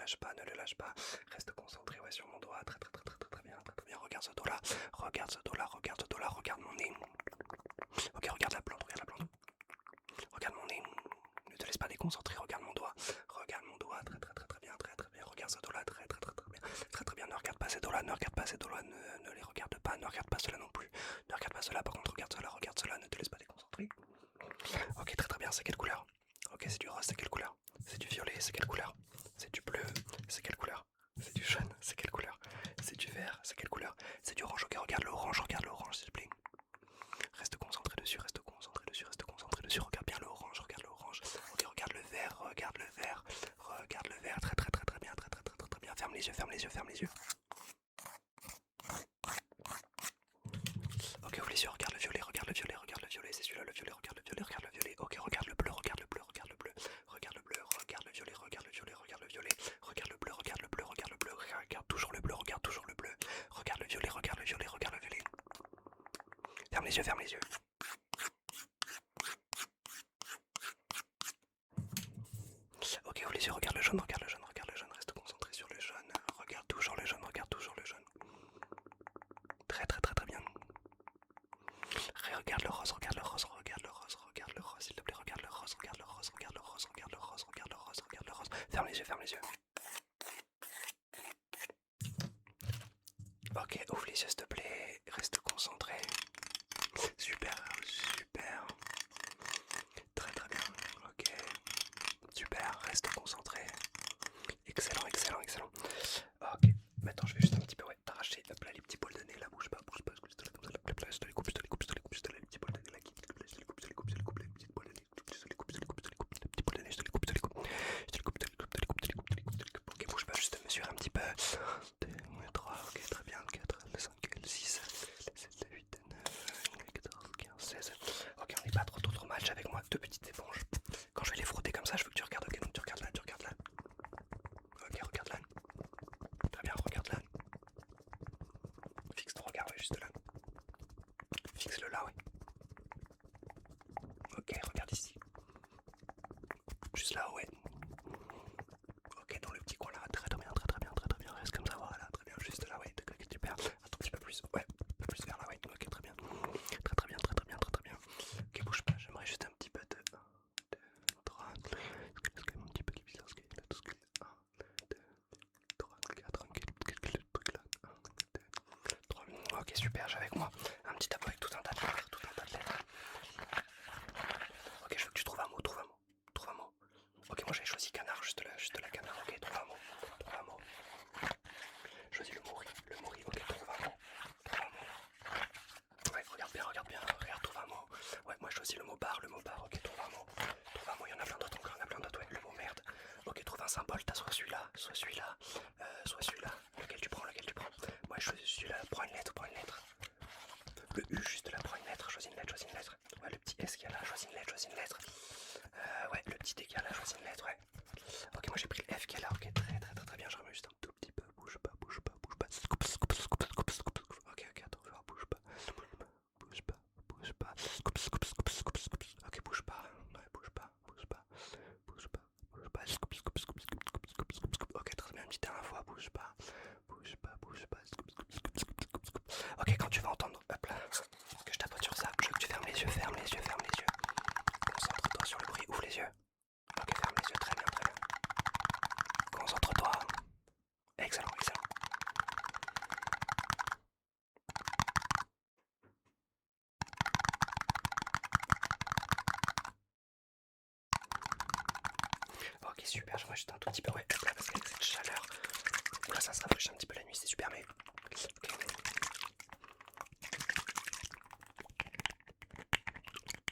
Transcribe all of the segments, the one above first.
lâche pas, ne le lâche pas. Reste concentré, ouais, sur mon doigt. Très très très très très très bien, très très bien. Regarde ce dos-là, regarde ce dos-là, regarde ce dos-là, regarde mon nez. Ok, regarde la plante, regarde la plante. Regarde mon nez. Ne te laisse pas déconcentrer, regarde mon doigt. Regarde mon doigt, très très très très bien, très très bien. Regarde ce dos-là, très très très très bien. Très très bien, ne regarde pas ces dos-là, ne regarde pas ces dos-là, ne les regarde pas, ne regarde pas cela non plus. Ne regarde pas cela, par contre, regarde cela, ne te laisse pas déconcentrer. Ok, très très bien, c'est quelle couleur? Ok, c'est du rose, c'est quelle couleur? C'est du violet, c'est quelle couleur? C'est du bleu, c'est quelle couleur? C'est du jaune, c'est quelle couleur? C'est du vert, c'est quelle couleur? C'est du orange, ok, regarde l'orange s'il te plaît. Reste concentré dessus, reste concentré dessus, reste concentré dessus, regarde bien l'orange, regarde l'orange. Ok, regarde le vert, regarde le vert, regarde le vert, très très très très bien, très très très très très bien. Ferme les yeux, ferme les yeux, ferme les yeux. Ok, ouvre les yeux, regarde le violet, regarde le violet, regarde le violet, c'est celui-là le violet, regarde le violet, regarde le violet. Ok, regarde le bleu, regarde le bleu, regarde le bleu, regarde le bleu, regarde le violet, regarde le violet, regarde le violet, regarde le bleu, regarde le bleu, regarde le bleu, regarde toujours le bleu, regarde toujours le bleu, regarde le violet, regarde le violet, regarde le violet. Ferme les yeux, ferme les yeux. Ok, ouvre les yeux, regarde le jaune, regarde le jaune, regarde le jaune, reste concentré sur le jaune. Regarde toujours le jaune, regarde toujours le jaune. Très très très très bien. Regarde le rose, regarde le rose, regarde le rose, regarde le rose, s'il te plaît, regarde le rose, regarde le rose, regarde le rose, regarde le rose, regarde le rose, regarde le rose. Ferme les yeux, ferme les yeux. Ok, ouvre les yeux s'il te plaît, reste concentré. Super, super. Très très bien, ok. Super, reste concentré. Excellent, excellent, excellent. Ok, maintenant je vais juste un petit peu t'arracher les petits poils de nez, là, bouge pas, comme ça, je te les coupe, je te les coupe, je te les coupe, je te les coupe, je te les petits poils de nez là, je te les coupe, je te les coupe, je te les coupe, les petits poils de nez, je te les coupe, je te les coupe, je te les coupe, les petits poils de nez, je te les coupe, je te les coupe, je te les coupe, je te les coupe, je te les coupe, je te les coupe, je te les coupe, je te les coupe. Ok, bouge pas, juste mesure un petit peu. 2, 3, ok, très bien, 4, 5, 6, 7, 8, 9, 14, 15, 16. Ok, on n'est pas trop mal, j'ai avec moi deux petites éponges. Quand je vais les frotter comme ça, je veux que tu regardes, ok, donc tu regardes là, tu regardes là. Ok, regarde là. Très bien, regarde là. Fixe ton regard, ouais, juste là. Fixe-le là, oui. Ok, regarde ici. Juste là, ouais. Ok, dans le petit coin là. Très très bien, très très bien, très très bien. Reste comme ça, voilà. Très bien, juste là, ouais. Super. Un tout petit peu plus. Ouais, un peu plus vers là, ouais. Ok, très bien. Très très bien, très très bien, très très bien. Ok, bouge pas. J'aimerais juste un petit peu de. 1, 2, 3. Est-ce qu'il y a un petit peu qui bizarre? Est-ce qu'il y a tout ce qu'il y a? 1, 2, 3, 4. Quel truc là? 1, 2, 3. Ok, super. J'ai avec moi un petit tableau avec tout un tas de lettres. Tout un tas de lettres. Ok, je veux que tu trouves un mot, trouve un mot. Trouve un mot. Ok, moi j'avais choisi canard, juste la canard. Ok, trouve un mot. Trouve un mot. Choisis le mot, ok, trouve un mot. Trouve un mot. Ouais, regarde bien, regarde, trouve un mot. Ouais, moi je choisis le mot bar, ok, trouve un mot. Trouve un mot, il y en a plein d'autres encore, il y en a plein d'autres, ouais, le mot merde. Ok, trouve un symbole, t'as soit celui-là, soit celui-là, soit celui-là. Lequel tu prends, lequel tu prends. Moi je choisis celui-là, prends une lettre, prends une lettre. Le U, juste là, prends une lettre, choisis une lettre, choisis une lettre. Ouais, le petit S qu'il y a là, choisis une lettre, choisis une lettre. Ouais, le petit D qu'il y a là, choisis une lettre, ouais. Ok, moi j'ai pris le F qui est là, ok, très très très très bien, je remets juste un tout petit peu, bouge pas, bouge pas, bouge pas, scoop, scoop, scoop, scoop, scoop, ok, ok, attends, je vais voir, bouge pas, bouge pas, bouge pas, scoop, scoop, scoop, scoop, scoop, ok, bouge pas, ouais, bouge pas, bouge pas, bouge pas, bouge pas, scoop, scoop, scoop, scoop, scoop, scoop, scoop, scoop, ok, très bien, une petite dernière fois, bouge pas, bouge pas, bouge pas, scoop, scoop, scoop, scoop, scoop, scoop, ok, quand tu vas entendre, hop là, que je tapote sur ça, je veux que tu fermes les yeux, ferme les yeux, ferme les yeux, concentre-toi sur le bruit, ouvre les yeux. Ok, ferme les yeux, très bien, très bien. Concentre-toi. Excellent, excellent. Ok, super, j'aimerais juste un tout petit peu, ouais, là, parce qu'avec cette chaleur, là, ça se rafraîchit un petit peu la nuit, c'est super, mais... Okay.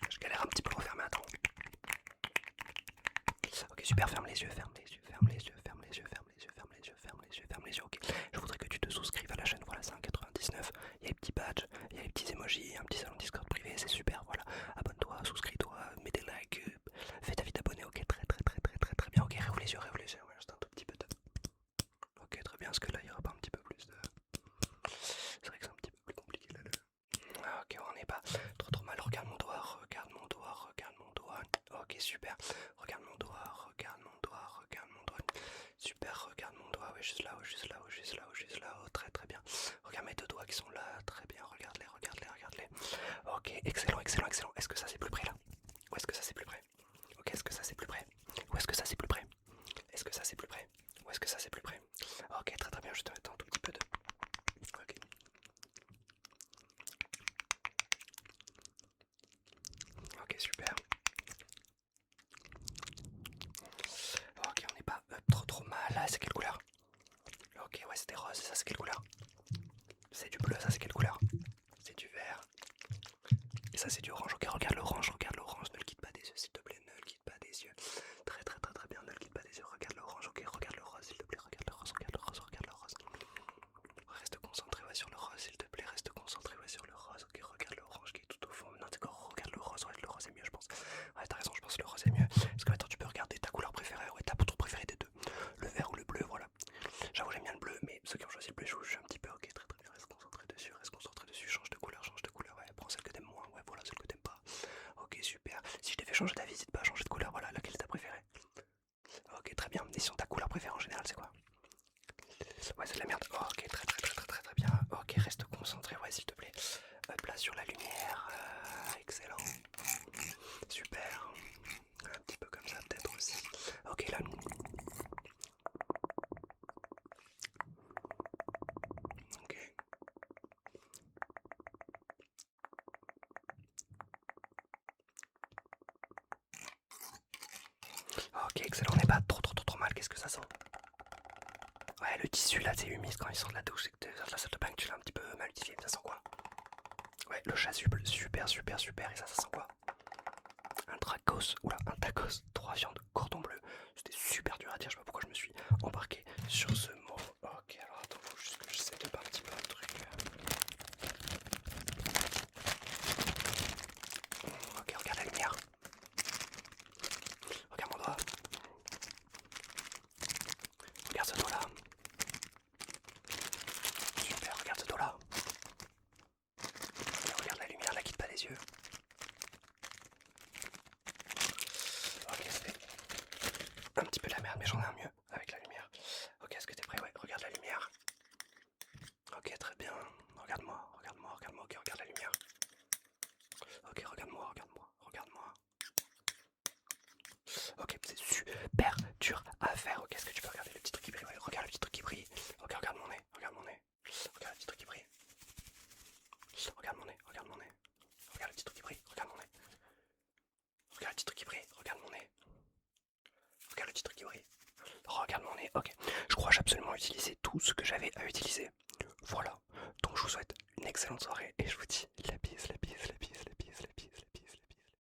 Je galère un petit peu à refermer, attends. Ok, super, ferme les yeux, ferme les yeux, ferme les yeux, ferme les yeux, ferme les yeux, ferme les yeux, ferme les yeux, ferme les yeux, ok. Je voudrais que tu te souscrives à la chaîne, voilà, c'est un 99. Il y a les petits badges, il y a les petits emojis, un petit salon Discord privé, c'est super, voilà. Abonne-toi, souscris-toi, mets des likes, fais ta vie d'abonné, ok, très très très très très très bien, ok, réouvre les yeux, ouais, juste un tout petit peu de... Ok, très bien, parce que là, il y aura pas un petit peu plus de... C'est vrai que c'est un petit peu plus compliqué là. Ah, ok, on n'est pas trop mal, regarde mon doigt, regarde mon doigt, regarde mon doigt. Ok, super, regarde mon doigt, regarde mon doigt, regarde mon doigt. Super, regarde ouais, juste là, ouais, juste là, ouais, juste là, ouais, juste là, oh, très très bien. Regarde mes deux doigts qui sont là, très bien, regarde-les, regarde-les, regarde-les. Ok, excellent, excellent, excellent. Est-ce que ça c'est plus près là? Ou est-ce que ça c'est plus près? Ok, est-ce que ça c'est plus près? Ou est-ce que ça c'est plus près? Est-ce que ça c'est plus près? Ou est-ce que ça c'est plus près? Ok, très très bien, je te mets un tout petit peu de... Ok. Ok, super. Ok, on n'est pas trop mal. Là, c'est quelle couleur? Ok, ouais, c'était rose. Ça, c'est quelle couleur? C'est du bleu. Ça, c'est quelle couleur? C'est du vert. Et ça, c'est du orange. Ok, regarde l'orange. Regarde l'orange. Ne le quitte pas des yeux, s'il te plaît. Ne le quitte pas des yeux. Très, très, très, très bien. Ne le quitte pas des yeux. Regarde l'orange. Ok, regarde le rose, s'il te plaît. Regarde le rose. Regarde le rose. Regarde le rose. Reste concentré, ouais, sur le rose, s'il te plaît. Reste concentré, ouais, sur le rose. Ok, regarde l'orange qui est tout au fond. Non, d'accord. Regarde le rose. Ouais, le rose est mieux, je pense. Ouais, t'as raison. Je pense que le rose est mieux. Parce que attends, tu peux regarder ta couleur préférée. Ouais, ta poudre préférée des deux. Le vert ou le bleu, voilà. J'avoue j'aime bien le bleu, mais ceux qui ont choisi le bleu, je suis un petit peu ok, très très bien, reste concentré dessus, change de couleur, ouais, prends celle que t'aimes moins, ouais, voilà, celle que t'aimes pas. Ok, super. Si je t'ai fait changer d'avis, n'hésite pas à changer de couleur, voilà, laquelle est ta préférée? Ok, très bien. Et sinon, ta couleur préférée en général, c'est quoi? Ouais, c'est de la merde. Ok, très très très très très très bien. Ok, reste concentré, ouais, s'il te plaît. Hop là, sur la lumière, excellent. Super. Un petit peu comme ça, peut-être aussi. Ok, là. Ok. Ok, excellent, on n'est pas trop mal, qu'est-ce que ça sent? Ouais, le tissu là, c'est humide quand il sort de la douche et que tu sors de la salle de bain, que tu l'as un petit peu mal utilisé, ça sent quoi? Ouais, le chasuble, super, super, super, et ça sent quoi? Un tacos, oula, un tacos, 3 viandes, cordon bleu. C'était super dur à dire, je sais pas pourquoi je me suis embarqué sur ce mot. Ok, alors attends, faut juste que j'essaie de pas un petit peu un truc. Ok, regarde la lumière. Regarde mon doigt. Regarde ce dos là. Super, regarde ce dos là. Et regarde la lumière, la quitte pas des yeux. Ok, c'était un petit peu de la merde, mais j'en ai un mieux avec la lumière. Ok, est-ce que t'es prêt? Ouais, regarde la lumière. Ok, très bien. Regarde-moi, regarde-moi, regarde-moi. Ok, regarde la lumière. Ok, regarde-moi, regarde-moi, regarde-moi. Ok, c'est super dur à faire. Ok, est-ce que tu peux regarder le petit truc qui brille? Ouais, regarde le petit truc qui brille. Ok, regarde mon nez, regarde mon nez. Regarde le petit truc qui brille. Regarde mon nez, regarde mon nez. Regarde le petit truc qui brille, regarde mon nez. Regarde le petit truc qui brille, regarde mon nez. Regarde le petit truc qui brille. Regarde mon nez. Ok, je crois que j'ai absolument utilisé tout ce que j'avais à utiliser. Voilà, donc je vous souhaite une excellente soirée et je vous dis